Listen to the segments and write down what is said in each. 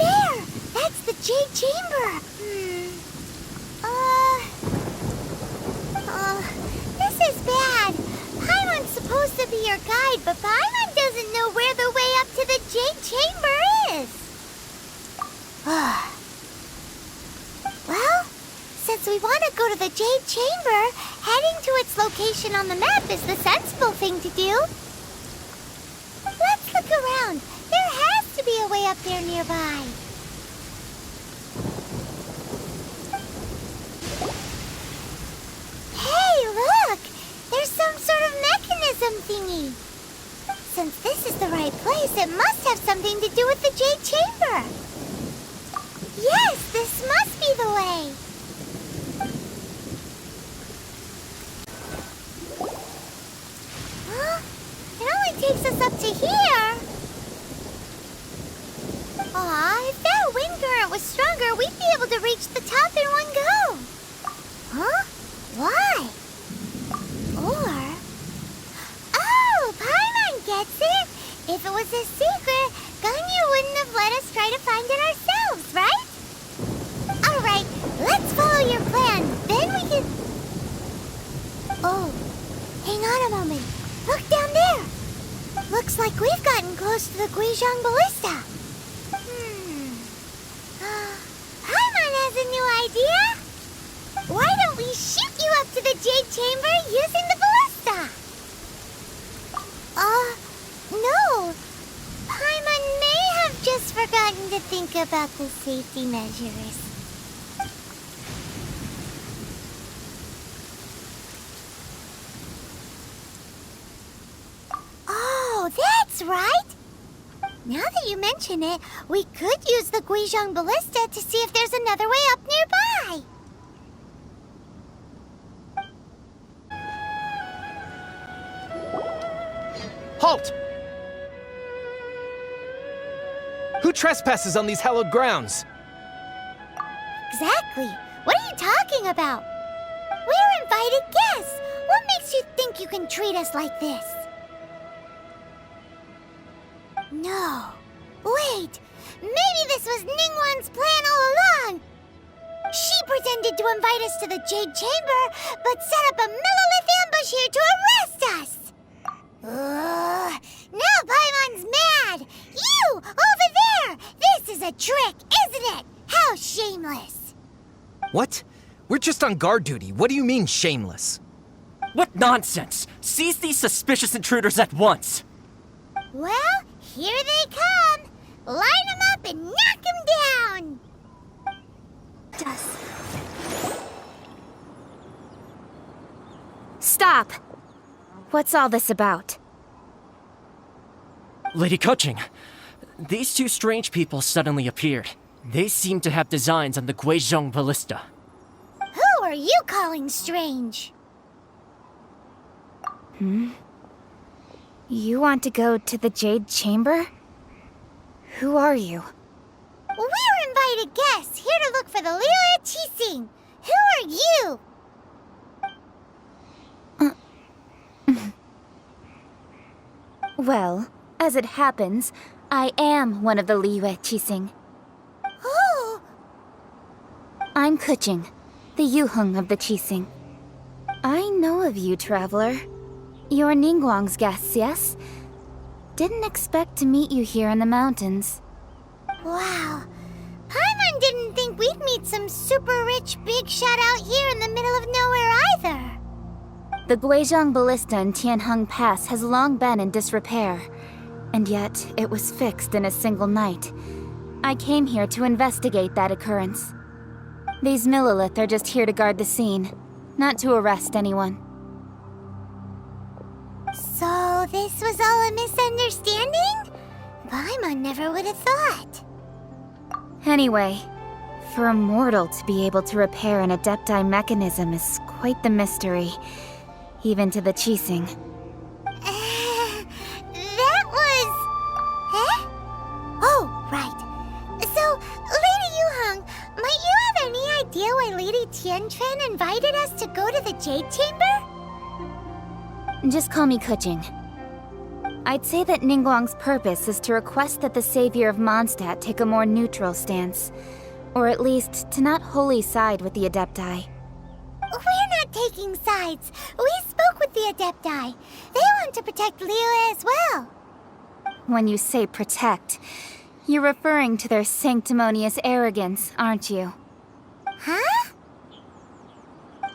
there! That's the Jade Chamber! This is bad. Paimon's supposed to be your guide, but Paimon doesn't know where the way up to the Jade Chamber is. Well, since we want to go to the Jade Chamber, heading to its location on the map is the sensible thing to do. Let's look around. There has to be a way up there nearby. Hey, look! There's some sort of mechanism thingy. Since this is the right place, it must have something to do with the Jade Chamber. Yes, this must be the way. Huh? It only takes us up to here. Aw, if that wind current was stronger, we'd be able to reach the top in one go. Huh? Why? Or... Oh, Paimon gets it! If it was a secret, Ganyu wouldn't have let us try to find it ourselves, right? Alright, let's follow your plan. Then we can... Oh, hang on a moment. Look down there. Looks like we've gotten close to the Guizhong Ballista. Paimon has a new idea. Why don't we shoot you up to the Jade Chamber using the ballista? No. Paimon may have just forgotten to think about the safety measures. Oh, that's right. Now that you mention it, we could use the Guizhong Ballista to see if there's another way up nearby. Halt! Who trespasses on these hallowed grounds? Exactly. What are you talking about? We're invited guests. What makes you think you can treat us like this? No. Wait. Maybe this was Ningguang's plan all along. She pretended to invite us to the Jade Chamber, but set up a Millelith ambush here to arrest us. Now Paimon's mad! You! Over there! This is a trick, isn't it? How shameless! What? We're just on guard duty. What do you mean, shameless? What nonsense! Seize these suspicious intruders at once! Well, here they come! Line them up and knock them down! Stop! What's all this about? Lady Keqing, these two strange people suddenly appeared. They seem to have designs on the Guizhong Ballista. Who are you calling strange? You want to go to the Jade Chamber? Who are you? We're invited guests, here to look for the Liyue Qixing. Who are you? Well, as it happens, I am one of the Liyue Qixing. Oh! I'm Keqing, the Yuheng of the Qixing. I know of you, traveler. You're Ningguang's guests, yes? Didn't expect to meet you here in the mountains. Wow. Paimon didn't think we'd meet some super rich big shot out here in the middle of nowhere either. The Guizhong Ballista in Tianheng Pass has long been in disrepair, and yet it was fixed in a single night. I came here to investigate that occurrence. These Millelith are just here to guard the scene, not to arrest anyone. So this was all a misunderstanding? Paimon never would have thought. Anyway, for a mortal to be able to repair an Adepti mechanism is quite the mystery, even to the Qixing. That was... Huh? Oh, right. So, Lady Yuheng, might you have any idea why Lady Tianquan invited us to go to the Jade Chamber? Just call me Keqing. I'd say that Ningguang's purpose is to request that the savior of Mondstadt take a more neutral stance. Or at least, to not wholly side with the Adepti. We're not taking sides. We spoke with the Adepti. They want to protect Liyue as well. When you say protect, you're referring to their sanctimonious arrogance, aren't you? Huh?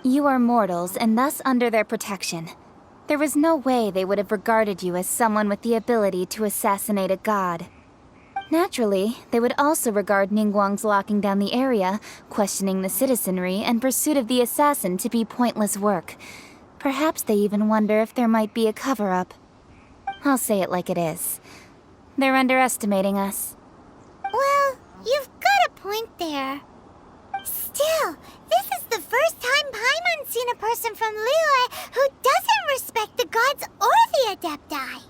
You are mortals and thus under their protection. There was no way they would have regarded you as someone with the ability to assassinate a god. Naturally, they would also regard Ningguang's locking down the area, questioning the citizenry, and pursuit of the assassin to be pointless work. Perhaps they even wonder if there might be a cover-up. I'll say it like it is. They're underestimating us. Well, you've got a point there. Still, this is the first time Paimon's seen a person from Liyue who doesn't respect the gods or the Adepti.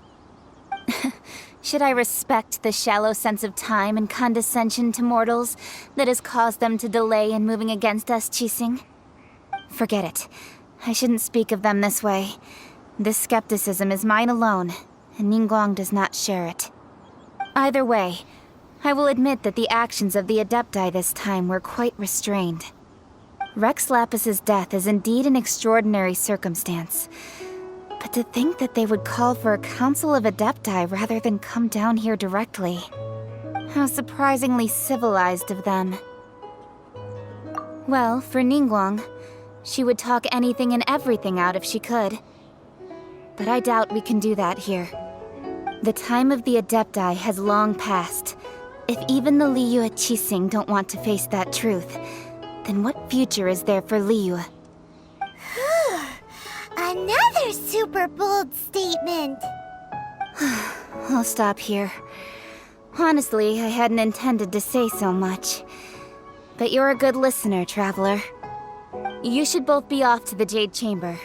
Should I respect the shallow sense of time and condescension to mortals that has caused them to delay in moving against us, Qixing? Forget it. I shouldn't speak of them this way. This skepticism is mine alone, and Ningguang does not share it. Either way, I will admit that the actions of the Adepti this time were quite restrained. Rex Lapis's death is indeed an extraordinary circumstance. But to think that they would call for a council of Adepti rather than come down here directly. How surprisingly civilized of them. Well, for Ningguang, she would talk anything and everything out if she could. But I doubt we can do that here. The time of the Adepti has long passed. If even the Liyue Qixing don't want to face that truth, then what future is there for Liyue? Another super bold statement. I'll stop here. Honestly, I hadn't intended to say so much. But you're a good listener, Traveler. You should both be off to the Jade Chamber.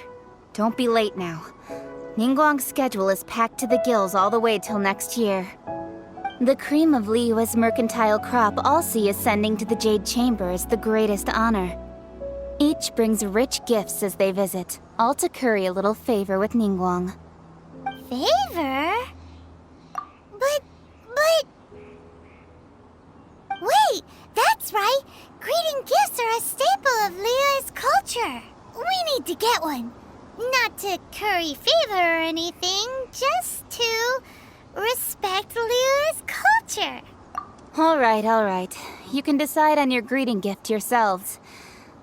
Don't be late now. Ningguang's schedule is packed to the gills all the way till next year. The cream of Liyue's mercantile crop all see ascending to the Jade Chamber as the greatest honor. Each brings rich gifts as they visit, all to curry a little favor with Ningguang. Favor? But... Wait, that's right! Greeting gifts are a staple of Liyue's culture. We need to get one. Not to curry favor or anything, just to respect Liyue's culture. All right. You can decide on your greeting gift yourselves.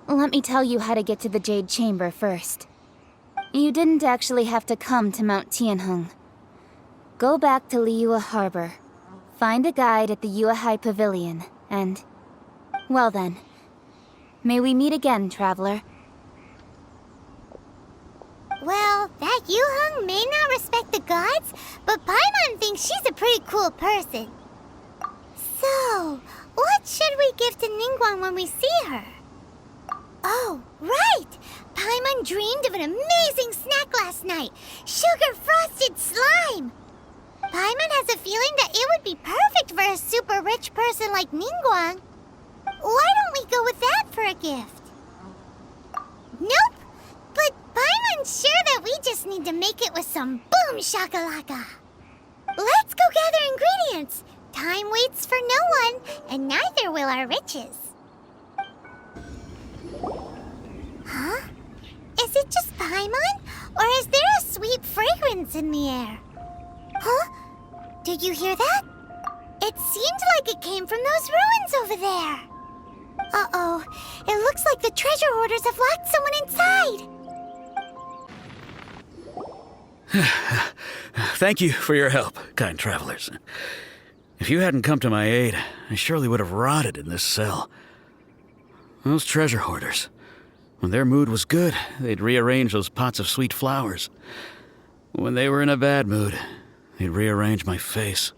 Let me tell you how to get to the Jade Chamber first. You didn't actually have to come to Mount Tianheng. Go back to Liyue Harbor. Find a guide at the Yuehai Pavilion, and... well then. May we meet again, Traveler. Well, that Yuheng may not respect the gods, but Paimon thinks she's a pretty cool person. So, what should we give to Ningguang when we see her? Oh, right! Paimon dreamed of an amazing snack last night. Sugar-frosted slime! Paimon has a feeling that it would be perfect for a super rich person like Ningguang. Why don't we go with that for a gift? Nope! But Paimon's sure that we just need to make it with some boom shakalaka. Let's go gather ingredients. Time waits for no one, and neither will our riches. Huh? Is it just Paimon? Or is there a sweet fragrance in the air? Huh? Did you hear that? It seemed like it came from those ruins over there. Uh-oh. It looks like the treasure hoarders have locked someone inside. Thank you for your help, kind travelers. If you hadn't come to my aid, I surely would have rotted in this cell. Those treasure hoarders. When their mood was good, they'd rearrange those pots of sweet flowers. When they were in a bad mood, they'd rearrange my face.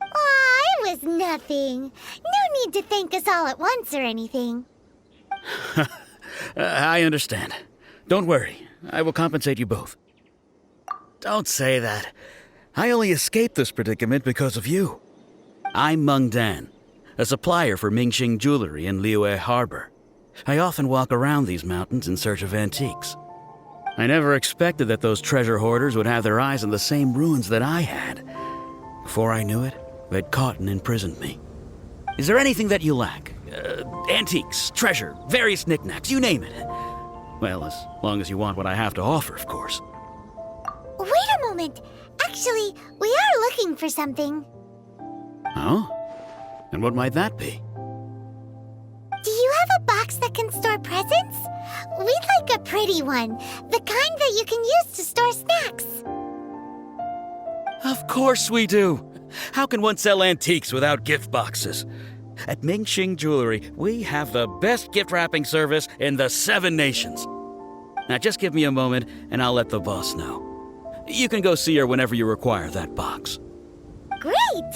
Aw, it was nothing. No need to thank us all at once or anything. I understand. Don't worry. I will compensate you both. Don't say that. I only escaped this predicament because of you. I'm Meng Dan, a supplier for Mingxing Jewelry in Liyue Harbor. I often walk around these mountains in search of antiques. I never expected that those treasure hoarders would have their eyes on the same ruins that I had. Before I knew it, they'd caught and imprisoned me. Is there anything that you lack? Antiques, treasure, various knickknacks, you name it. Well, as long as you want what I have to offer, of course. Wait a moment. Actually, we are looking for something. Oh? And what might that be? Do you have a box that can store presents? We'd like a pretty one. The kind that you can use to store snacks. Of course we do. How can one sell antiques without gift boxes? At Mingxing Jewelry, we have the best gift wrapping service in the 7 nations. Now just give me a moment and I'll let the boss know. You can go see her whenever you require that box. Great!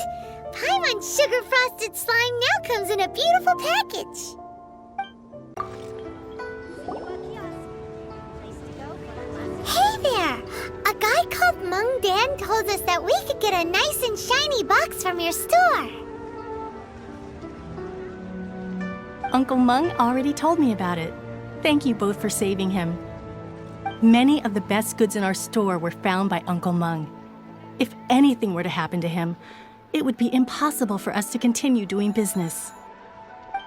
Paimon Sugar Frosted Slime now comes in a beautiful package. Hey there! A guy called Meng Dan told us that we could get a nice and shiny box from your store. Uncle Meng already told me about it. Thank you both for saving him. Many of the best goods in our store were found by Uncle Meng. If anything were to happen to him, it would be impossible for us to continue doing business.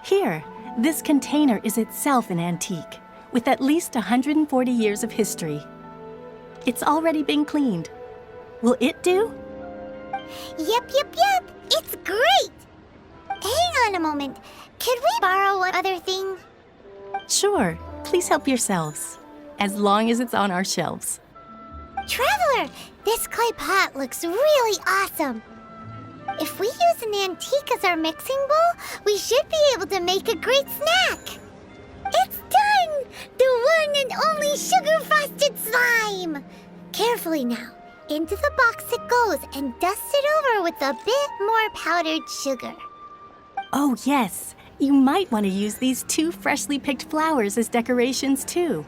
Here, this container is itself an antique, with at least 140 years of history. It's already been cleaned. Will it do? Yep. It's great! Hang on a moment. Could we borrow one other thing? Sure, please help yourselves, as long as it's on our shelves. Traveler, this clay pot looks really awesome. If we use an antique as our mixing bowl, we should be able to make a great snack. It's done! The one and only sugar-frosted slime! Carefully now. Into the box it goes and dust it over with a bit more powdered sugar. Oh yes, you might want to use these 2 freshly picked flowers as decorations too.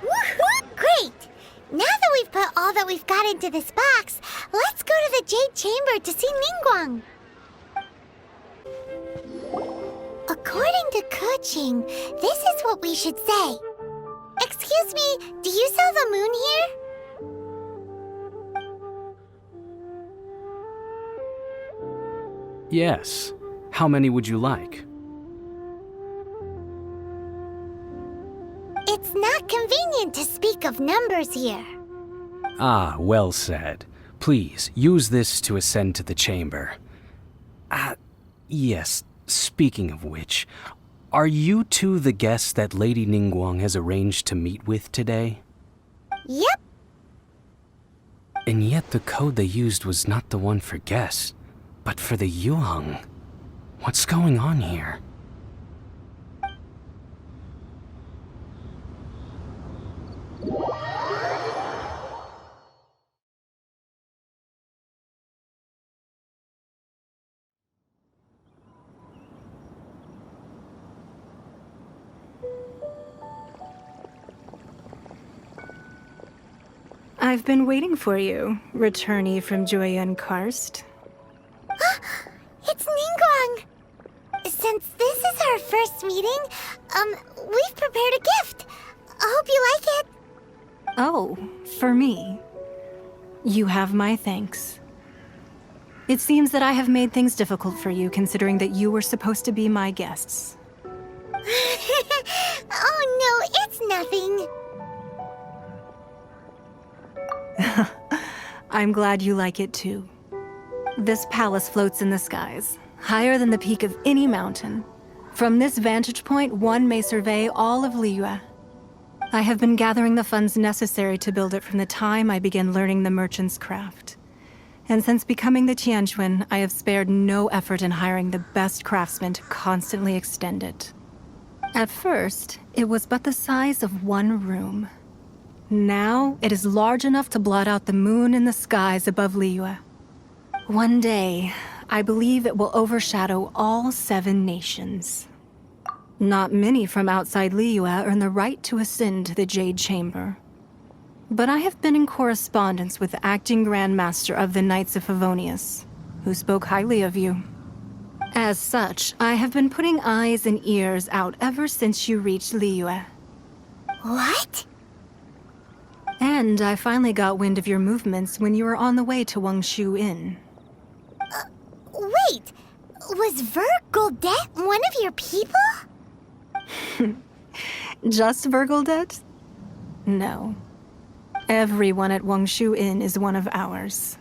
Woohoo! Great! Now that we've put all that we've got into this box, let's go to the Jade Chamber to see Ningguang. According to Keqing, this is what we should say. Excuse me, do you sell the moon here? Yes. How many would you like? It's not convenient to speak of numbers here. Ah, well said. Please, use this to ascend to the chamber. Yes, speaking of which, are you two the guests that Lady Ningguang has arranged to meet with today? Yep. And yet the code they used was not the one for guests, but for the Yuheng. What's going on here? I've been waiting for you, returnee from Jueyun Karst. It's Ningguang! Since this is our first meeting, we've prepared a gift. I hope you like it. Oh, for me. You have my thanks. It seems that I have made things difficult for you, considering that you were supposed to be my guests. Oh no, it's nothing. I'm glad you like it too. This palace floats in the skies, higher than the peak of any mountain. From this vantage point, one may survey all of Liyue. I have been gathering the funds necessary to build it from the time I began learning the merchant's craft. And since becoming the Tianjuan, I have spared no effort in hiring the best craftsmen to constantly extend it. At first, it was but the size of one room. Now, it is large enough to blot out the moon in the skies above Liyue. One day, I believe it will overshadow all 7 nations. Not many from outside Liyue earn the right to ascend to the Jade Chamber. But I have been in correspondence with the acting Grand Master of the Knights of Favonius, who spoke highly of you. As such, I have been putting eyes and ears out ever since you reached Liyue. What? And I finally got wind of your movements when you were on the way to Wangshu Inn. Wait, was Vergoldet one of your people? Just Vergoldet? No. Everyone at Wangshu Inn is one of ours.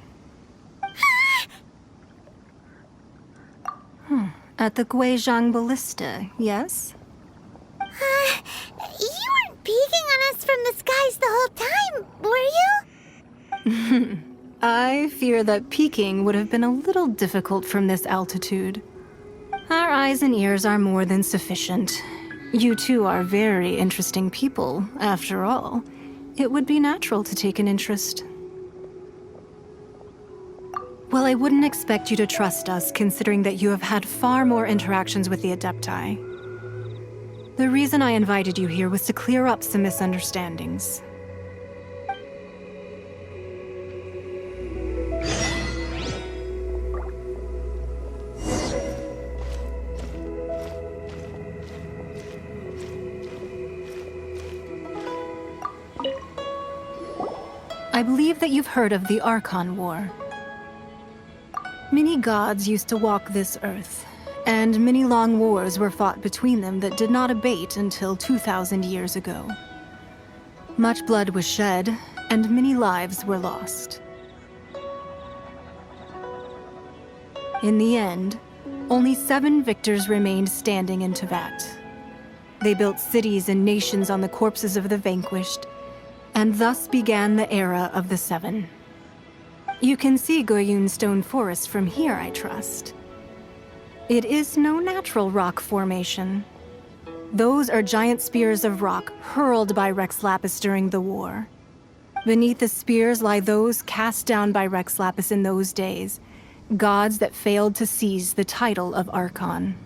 At the Guizhong Ballista, yes? You weren't peeking on us from the skies the whole time, were you? I fear that peeking would have been a little difficult from this altitude. Our eyes and ears are more than sufficient. You two are very interesting people, after all. It would be natural to take an interest. Well, I wouldn't expect you to trust us, considering that you have had far more interactions with the Adepti. The reason I invited you here was to clear up some misunderstandings. I believe that you've heard of the Archon War. Many gods used to walk this earth, and many long wars were fought between them that did not abate until 2,000 years ago. Much blood was shed, and many lives were lost. In the end, only 7 victors remained standing in Teyvat. They built cities and nations on the corpses of the vanquished, and thus began the era of the 7. You can see Goyun Stone Forest from here, I trust. It is no natural rock formation. Those are giant spears of rock hurled by Rex Lapis during the war. Beneath the spears lie those cast down by Rex Lapis in those days, gods that failed to seize the title of Archon.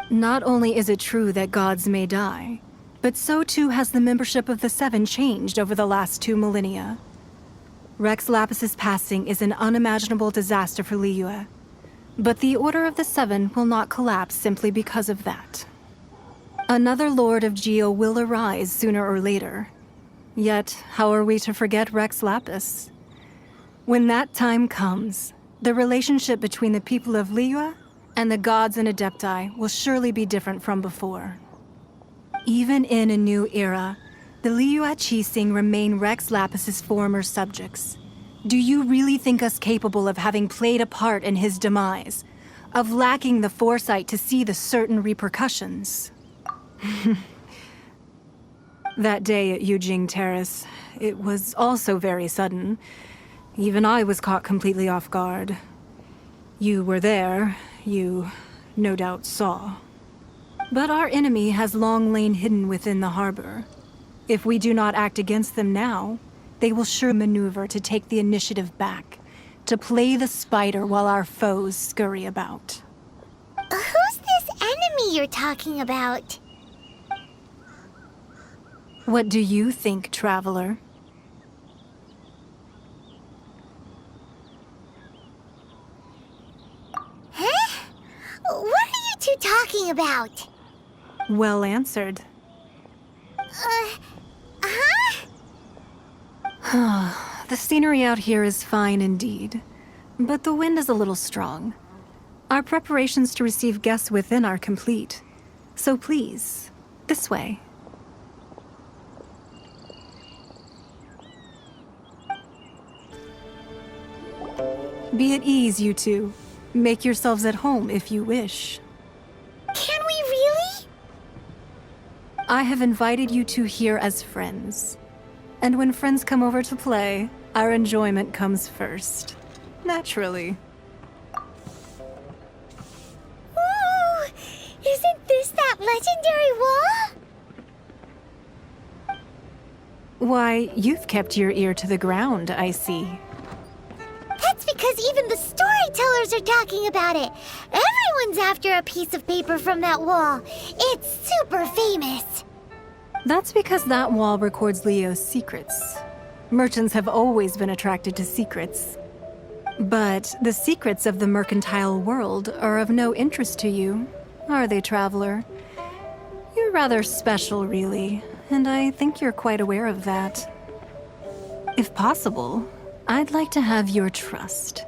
Not only is it true that gods may die, but so too has the membership of the 7 changed over the last 2 millennia. Rex Lapis's passing is an unimaginable disaster for Liyue, but the Order of the 7 will not collapse simply because of that. Another Lord of Geo will arise sooner or later. Yet, how are we to forget Rex Lapis? When that time comes, the relationship between the people of Liyue and the gods and Adepti will surely be different from before. Even in a new era, the Liyue Qixing remain Rex Lapis's former subjects. Do you really think us capable of having played a part in his demise? Of lacking the foresight to see the certain repercussions? That day at Yujing Terrace, it was also very sudden. Even I was caught completely off guard. You were there, you no doubt saw. But our enemy has long lain hidden within the harbor. If we do not act against them now, they will sure maneuver to take the initiative back, to play the spider while our foes scurry about. Who's this enemy you're talking about? What do you think, traveler? Huh? What are you two talking about? Well answered. The scenery out here is fine indeed, but the wind is a little strong. Our preparations to receive guests within are complete, so please, this way. Be at ease, you two. Make yourselves at home if you wish. Can we really? I have invited you two here as friends. And when friends come over to play, our enjoyment comes first. Naturally. Ooh! Isn't this that legendary wall? Why, you've kept your ear to the ground, I see. That's because even the storytellers are talking about it. Everyone's after a piece of paper from that wall. It's super famous. That's because that wall records Leo's secrets. Merchants have always been attracted to secrets. But the secrets of the mercantile world are of no interest to you, are they, traveler? You're rather special, really, and I think you're quite aware of that. If possible, I'd like to have your trust.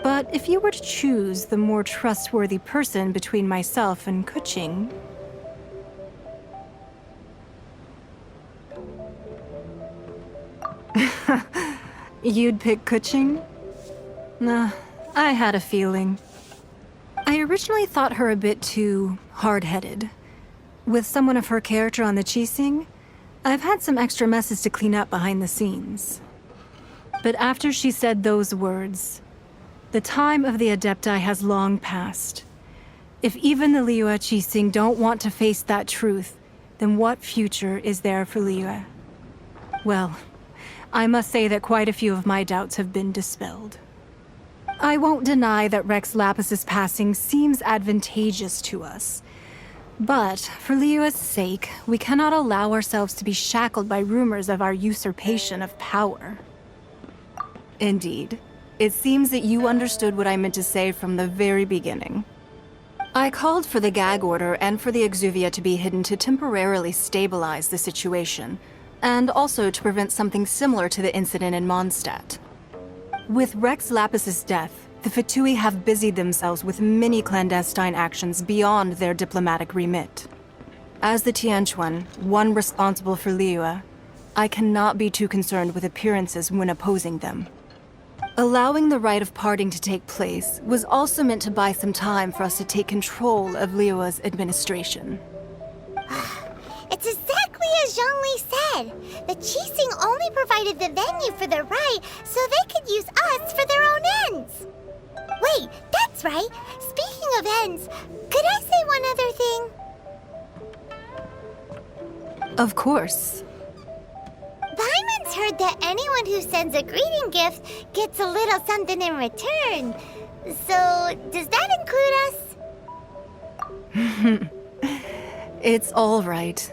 But if you were to choose the more trustworthy person between myself and Keqing, you'd pick Keqing? Nah, I had a feeling. I originally thought her a bit too hard-headed. With someone of her character on the Qixing, I've had some extra messes to clean up behind the scenes. But after she said those words, the time of the Adepti has long passed. If even the Liyue Qixing don't want to face that truth, then what future is there for Liyue? Well, I must say that quite a few of my doubts have been dispelled. I won't deny that Rex Lapis's passing seems advantageous to us. But for Liyue's sake, we cannot allow ourselves to be shackled by rumors of our usurpation of power. Indeed. It seems that you understood what I meant to say from the very beginning. I called for the gag order and for the Exuvia to be hidden to temporarily stabilize the situation, and also to prevent something similar to the incident in Mondstadt. With Rex Lapis's death, the Fatui have busied themselves with many clandestine actions beyond their diplomatic remit. As the Tianquan, one responsible for Liyue, I cannot be too concerned with appearances when opposing them. Allowing the rite of parting to take place was also meant to buy some time for us to take control of Liyue's administration. It's exactly as Zhongli said. The Qixing only provided the venue for the rite so they could use us for their own ends. Wait, that's right. Speaking of ends, could I say one other thing? Of course. Paimon's heard that anyone who sends a greeting gift gets a little something in return. So, does that include us? It's all right.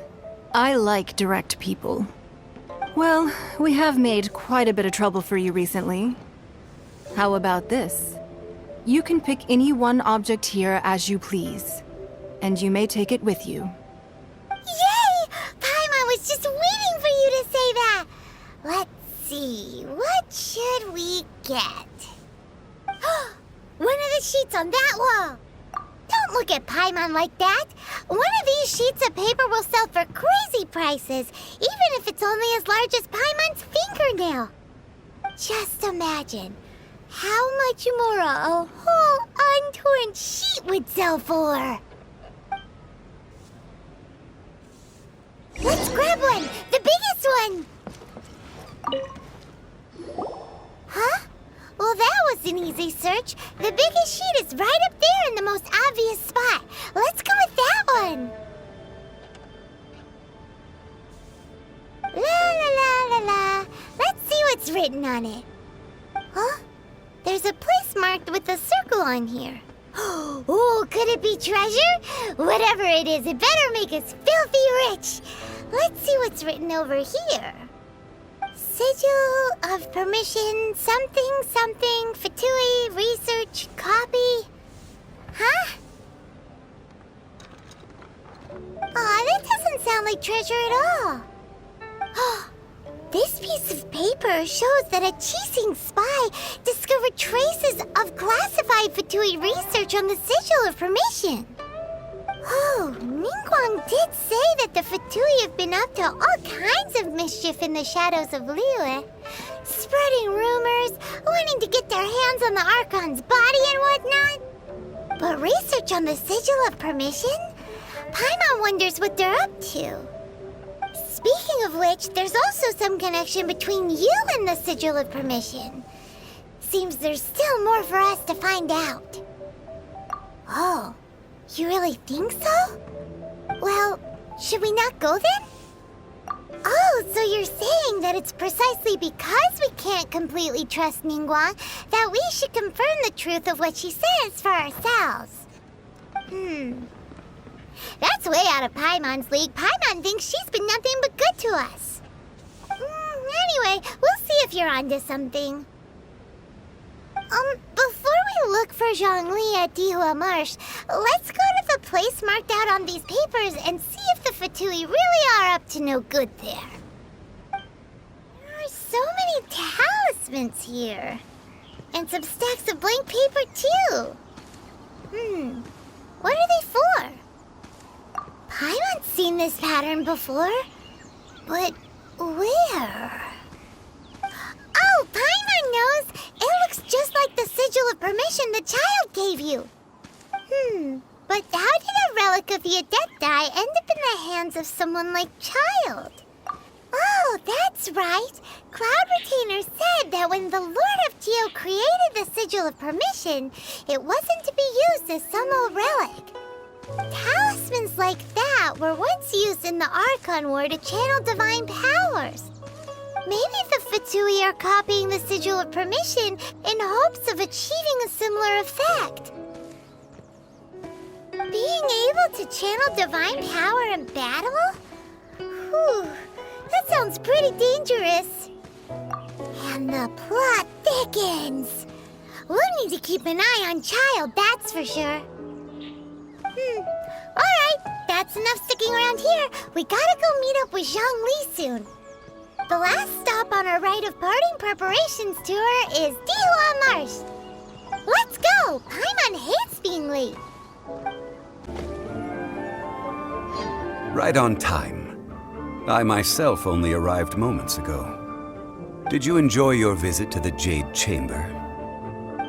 I like direct people. Well, we have made quite a bit of trouble for you recently. How about this? You can pick any one object here as you please, and you may take it with you. Yay! Paimon was just waiting for you to say that. Let's see, what should we get? One of the sheets on that wall. Don't look at Paimon like that. One of these sheets of paper will sell for crazy prices, even if it's only as large as Paimon's fingernail. Just imagine how much more a whole untorn sheet would sell for. Let's grab one! The biggest one! Huh? Well, that was an easy search. The biggest sheet is right up there in the most obvious spot. Let's go with that one. La la la la la. Let's see what's written on it. Huh? There's a place marked with a circle on here. Oh, could it be treasure? Whatever it is, it better make us filthy rich. Let's see what's written over here. Sigil of permission, something, something, Fatui, research, copy. Huh? Aw, that doesn't sound like treasure at all. This piece of paper shows that a Qixing spy discovered traces of classified Fatui research on the Sigil of Permission. Oh, Ningguang did say that the Fatui have been up to all kinds of mischief in the shadows of Liyue, spreading rumors, wanting to get their hands on the Archon's body and whatnot. But research on the Sigil of Permission? Paimon wonders what they're up to. Speaking of which, there's also some connection between you and the Sigil of Permission. Seems there's still more for us to find out. Oh, you really think so? Well, should we not go then? Oh, so you're saying that it's precisely because we can't completely trust Ningguang that we should confirm the truth of what she says for ourselves. That's way out of Paimon's league. Paimon thinks she's been nothing but good to us. Anyway, we'll see if you're onto something. Before we look for Zhongli at Dihua Marsh, let's go to the place marked out on these papers and see if the Fatui really are up to no good there. There are so many talismans here. And some stacks of blank paper, too. What are they for? Paimon's seen this pattern before. But where? Oh, Paimon knows! It looks just like the sigil of permission the child gave you. But how did a relic of the Adepti end up in the hands of someone like Child? Oh, that's right. Cloud Retainer said that when the Lord of Geo created the Sigil of Permission, it wasn't to be used as some old relic. Talismans like that were once used in the Archon War to channel divine powers. Maybe the Fatui are copying the Sigil of Permission in hopes of achieving a similar effect. Being able to channel divine power in battle? Whew. That sounds pretty dangerous. And the plot thickens. We'll need to keep an eye on Child, that's for sure. Alright, that's enough sticking around here. We gotta go meet up with Zhongli soon. The last stop on our rite of parting preparations tour is Dihua Marsh. Let's go! Paimon hates being late. Right on time. I myself only arrived moments ago. Did you enjoy your visit to the Jade Chamber?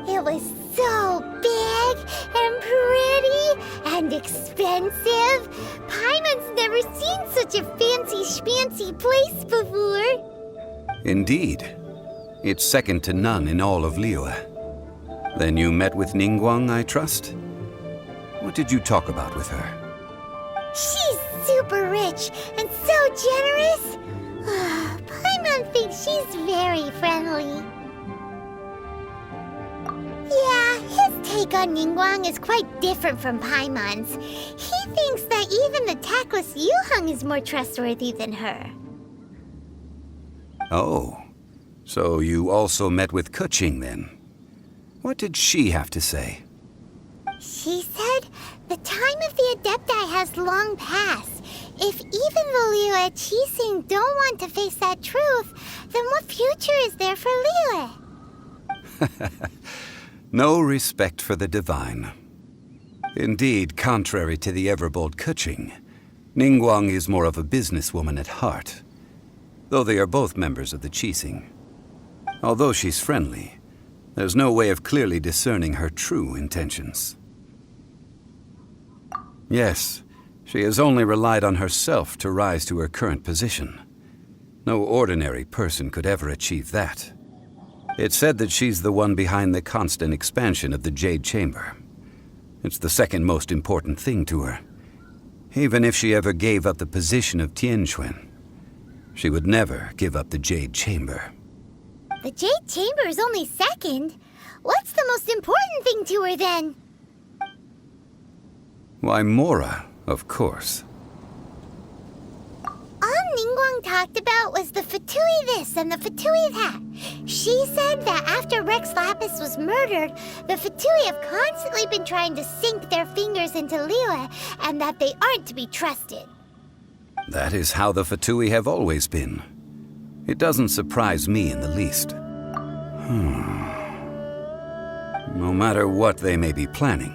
It was so big and pretty and expensive. Paimon's never seen such a fancy schmancy place before. Indeed. It's second to none in all of Liyue. Then you met with Ningguang, I trust? What did you talk about with her? She's super rich and so generous. Paimon thinks she's very friendly. Yeah, his take on Ningguang is quite different from Paimon's. He thinks that even the tactless Yuheng is more trustworthy than her. Oh, so you also met with Keqing then? What did she have to say? She said the time of the Adepti has long passed. If even the Liyue Qixing don't want to face that truth, then what future is there for Liyue? No respect for the divine. Indeed, contrary to the ever-bold Keqing, Ningguang is more of a businesswoman at heart, though they are both members of the Qixing. Although she's friendly, there's no way of clearly discerning her true intentions. Yes, she has only relied on herself to rise to her current position. No ordinary person could ever achieve that. It's said that she's the one behind the constant expansion of the Jade Chamber. It's the second most important thing to her. Even if she ever gave up the position of Tianquan, she would never give up the Jade Chamber. The Jade Chamber is only second. What's the most important thing to her then? Why, Mora, of course. All Ningguang talked about was the Fatui this and the Fatui that. She said that after Rex Lapis was murdered, the Fatui have constantly been trying to sink their fingers into Liyue, and that they aren't to be trusted. That is how the Fatui have always been. It doesn't surprise me in the least. No matter what they may be planning,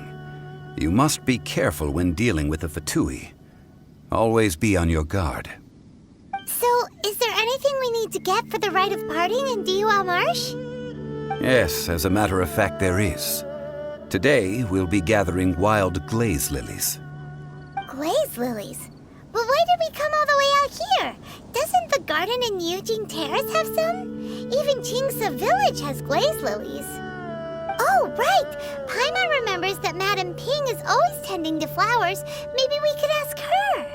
you must be careful when dealing with the Fatui. Always be on your guard. So, is there anything we need to get for the rite of parting in Dihua Marsh? Yes, as a matter of fact, there is. Today, we'll be gathering wild glaze lilies. Glaze lilies? But why did we come all the way out here? Doesn't the garden in Yujing Terrace have some? Even Qingce Village has glaze lilies. Oh, right! Paimon remembers that Madame Ping is always tending to flowers. Maybe we could ask her.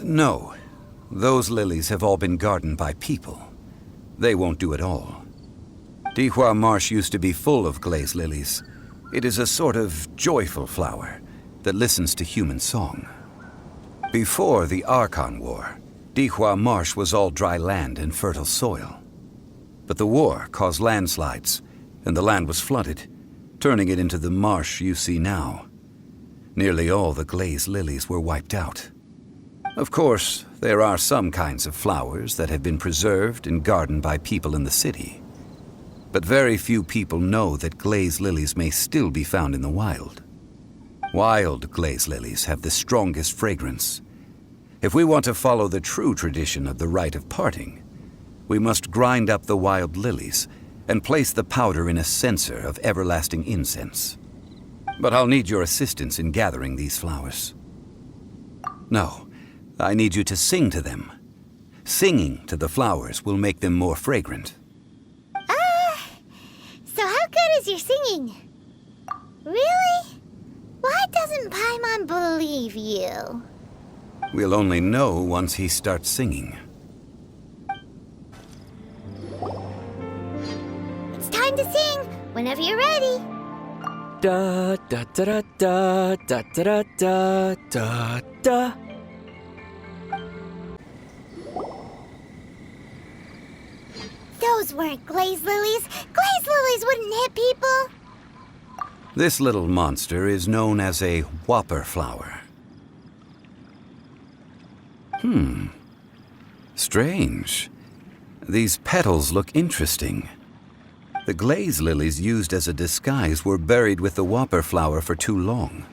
No. Those lilies have all been gardened by people. They won't do it all. Dihua Marsh used to be full of glaze lilies. It is a sort of joyful flower that listens to human song. Before the Archon War, Dihua Marsh was all dry land and fertile soil. But the war caused landslides, and the land was flooded, turning it into the marsh you see now. Nearly all the glaze lilies were wiped out. Of course, there are some kinds of flowers that have been preserved and gardened by people in the city. But very few people know that glaze lilies may still be found in the wild. Wild glaze lilies have the strongest fragrance. If we want to follow the true tradition of the rite of parting, we must grind up the wild lilies and place the powder in a censer of everlasting incense. But I'll need your assistance in gathering these flowers. No, I need you to sing to them. Singing to the flowers will make them more fragrant. So how good is your singing? Really? Why doesn't Paimon believe you? We'll only know once he starts singing. It's time to sing, whenever you're ready. Da da da da da da da da da da. Those weren't glaze lilies. Glaze lilies wouldn't hit people. This little monster is known as a whopper flower. Strange. These petals look interesting. The glaze lilies used as a disguise were buried with the whopper flower for too long.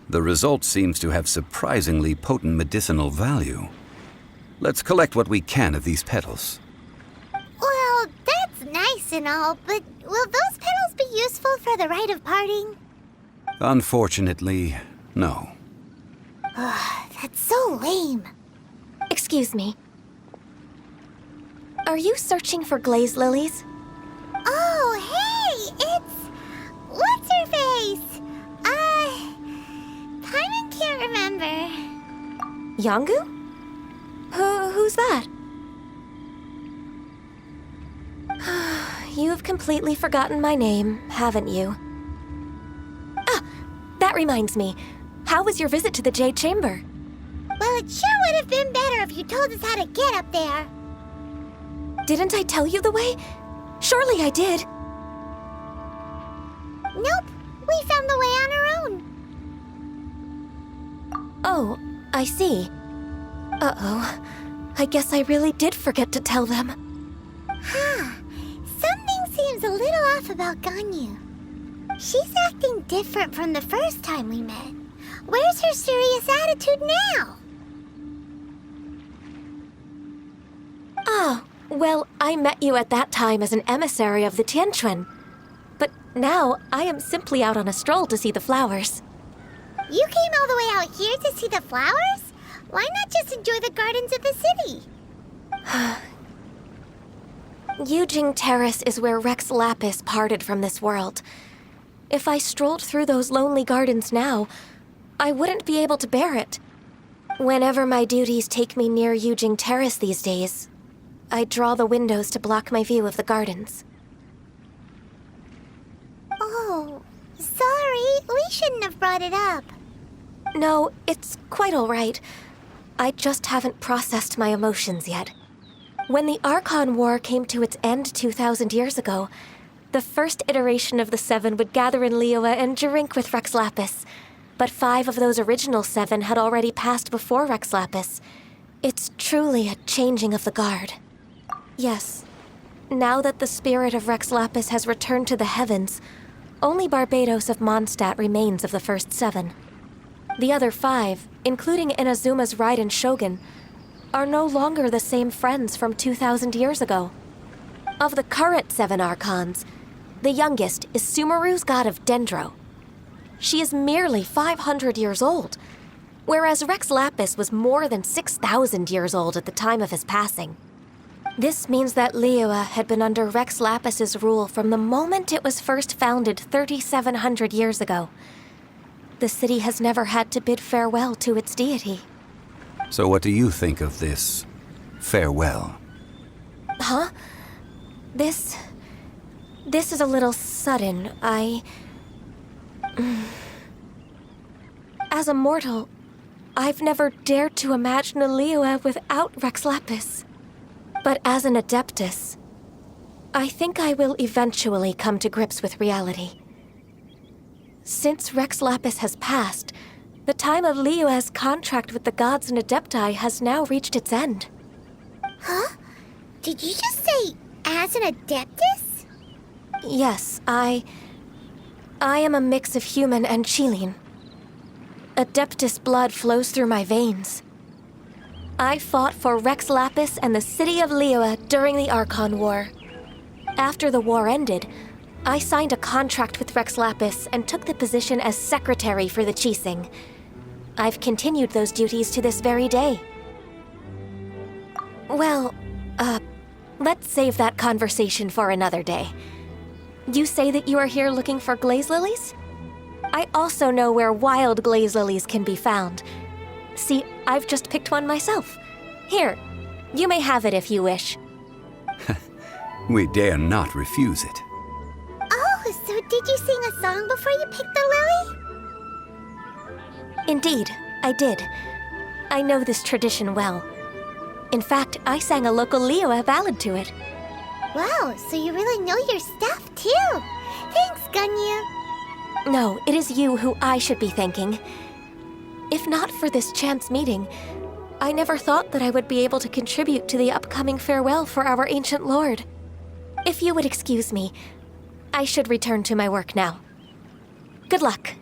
The result seems to have surprisingly potent medicinal value. Let's collect what we can of these petals. Well, that's nice and all, but will those petals be useful for the rite of parting? Unfortunately, no. That's so lame. Excuse me. Are you searching for glaze lilies? Oh, hey, it's... What's her face? Paimon can't remember. Yongu? Who's that? You've completely forgotten my name, haven't you? Ah, that reminds me. How was your visit to the Jade Chamber? Well, it sure would have been better if you told us how to get up there. Didn't I tell you the way? Surely I did. Nope, we found the way on our own. Oh, I see. Uh-oh. I guess I really did forget to tell them. Something seems a little off about Ganyu. She's acting different from the first time we met. Where's her serious attitude now? Ah, well, I met you at that time as an emissary of the Tianquan. But now I am simply out on a stroll to see the flowers. You came all the way out here to see the flowers? Why not just enjoy the gardens of the city? Yujing Terrace is where Rex Lapis parted from this world. If I strolled through those lonely gardens now, I wouldn't be able to bear it. Whenever my duties take me near Yujing Terrace these days, I draw the windows to block my view of the gardens. Oh, sorry. We shouldn't have brought it up. No, it's quite all right. I just haven't processed my emotions yet. When the Archon War came to its end 2,000 years ago, the first iteration of the Seven would gather in Liyue and drink with Rex Lapis. But 5 of those original 7 had already passed before Rex Lapis. It's truly a changing of the guard. Yes, now that the spirit of Rex Lapis has returned to the heavens, only Barbados of Mondstadt remains of the first 7. The other 5, including Inazuma's Raiden Shogun, are no longer the same friends from 2,000 years ago. Of the current 7 Archons, the youngest is Sumeru's god of Dendro. She is merely 500 years old, whereas Rex Lapis was more than 6,000 years old at the time of his passing. This means that Liyue had been under Rex Lapis's rule from the moment it was first founded 3,700 years ago. The city has never had to bid farewell to its deity. So what do you think of this farewell? Huh? This is a little sudden. As a mortal, I've never dared to imagine a Liyue without Rex Lapis. But as an Adeptus, I think I will eventually come to grips with reality. Since Rex Lapis has passed, the time of Liyue's contract with the gods and Adepti has now reached its end. Huh? Did you just say, as an Adeptus? Yes, I am a mix of human and Qilin. Adeptus blood flows through my veins. I fought for Rex Lapis and the city of Liyue during the Archon War. After the war ended, I signed a contract with Rex Lapis and took the position as secretary for the Qixing. I've continued those duties to this very day. Well, let's save that conversation for another day. You say that you are here looking for glaze lilies? I also know where wild glaze lilies can be found. See, I've just picked one myself. Here, you may have it if you wish. We dare not refuse it. Oh, so did you sing a song before you picked the lily? Indeed, I did. I know this tradition well. In fact, I sang a local Liyue ballad to it. Wow, so you really know your stuff, too. Thanks, Gunyu. No, it is you who I should be thanking. If not for this chance meeting, I never thought that I would be able to contribute to the upcoming farewell for our ancient lord. If you would excuse me, I should return to my work now. Good luck.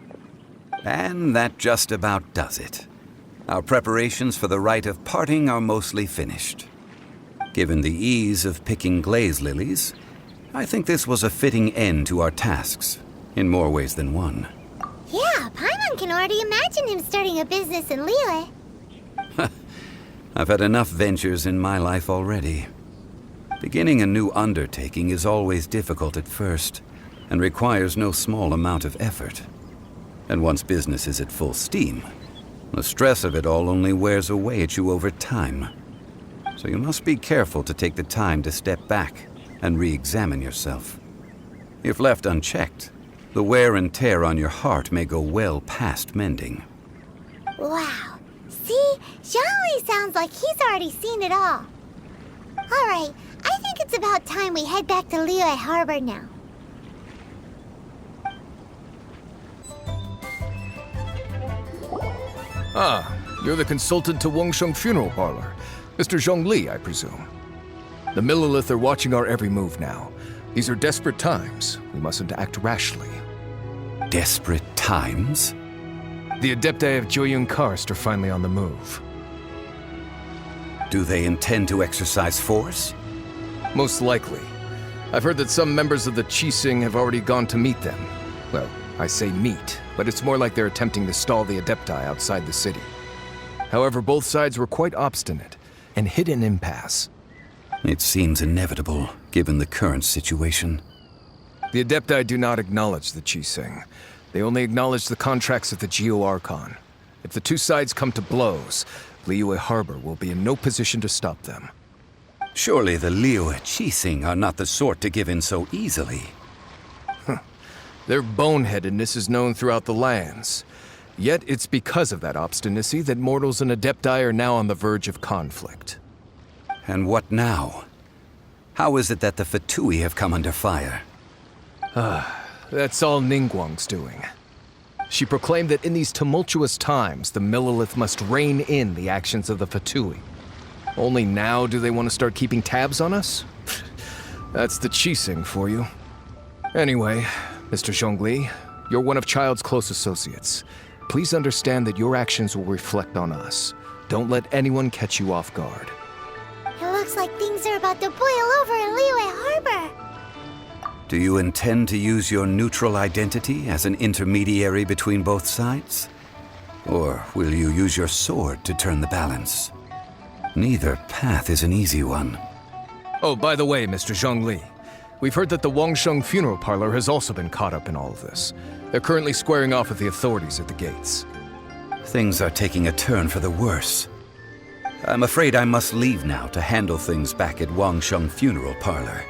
And that just about does it. Our preparations for the rite of parting are mostly finished. Given the ease of picking glaze lilies, I think this was a fitting end to our tasks, in more ways than one. Yeah, Paimon can already imagine him starting a business in Liyue. I've had enough ventures in my life already. Beginning a new undertaking is always difficult at first, and requires no small amount of effort. And once business is at full steam, the stress of it all only wears away at you over time. So you must be careful to take the time to step back and re-examine yourself. If left unchecked, the wear and tear on your heart may go well past mending. Wow. See? Zhongli sounds like he's already seen it all. Alright, I think it's about time we head back to Liyue Harbor now. Ah, you're the consultant to Wangsheng Funeral Parlor. Mr. Zhongli, I presume. The Millelith are watching our every move now. These are desperate times. We mustn't act rashly. Desperate times? The Adepti of Jueyun Karst are finally on the move. Do they intend to exercise force? Most likely. I've heard that some members of the Qixing have already gone to meet them. Well, I say meet, but it's more like they're attempting to stall the Adepti outside the city. However, both sides were quite obstinate and hit an impasse. It seems inevitable, given the current situation. The Adepti do not acknowledge the Qixing. They only acknowledge the contracts of the Geo-Archon. If the two sides come to blows, Liyue Harbor will be in no position to stop them. Surely the Liyue Qixing are not the sort to give in so easily. Their boneheadedness is known throughout the lands. Yet it's because of that obstinacy that mortals and Adepti are now on the verge of conflict. And what now? How is it that the Fatui have come under fire? That's all Ningguang's doing. She proclaimed that in these tumultuous times, the Millelith must rein in the actions of the Fatui. Only now do they want to start keeping tabs on us? That's the Qixing for you. Anyway, Mr. Zhongli, you're one of Child's close associates. Please understand that your actions will reflect on us. Don't let anyone catch you off guard. It looks like things are about to boil over in Liyue Harbor. Do you intend to use your neutral identity as an intermediary between both sides? Or will you use your sword to turn the balance? Neither path is an easy one. Oh, by the way, Mr. Zhongli, we've heard that the Wangsheng Funeral Parlor has also been caught up in all of this. They're currently squaring off with the authorities at the gates. Things are taking a turn for the worse. I'm afraid I must leave now to handle things back at Wangsheng Funeral Parlor.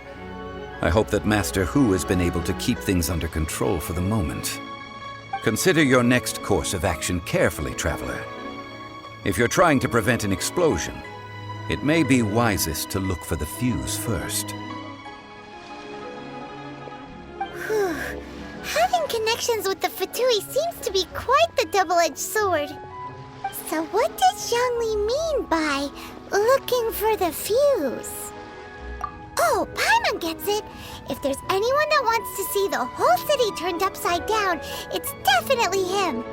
I hope that Master Hu has been able to keep things under control for the moment. Consider your next course of action carefully, Traveler. If you're trying to prevent an explosion, it may be wisest to look for the fuse first. Whew. Having connections with the Fatui seems to be quite the double-edged sword. So what does Zhongli mean by looking for the fuse? Oh, Paimon gets it. If there's anyone that wants to see the whole city turned upside down, it's definitely him.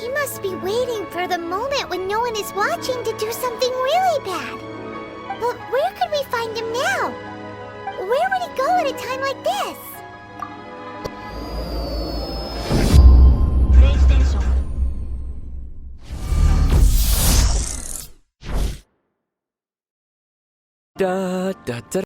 He must be waiting for the moment when no one is watching to do something really bad. But where could we find him now? Where would he go at a time like this? Da da da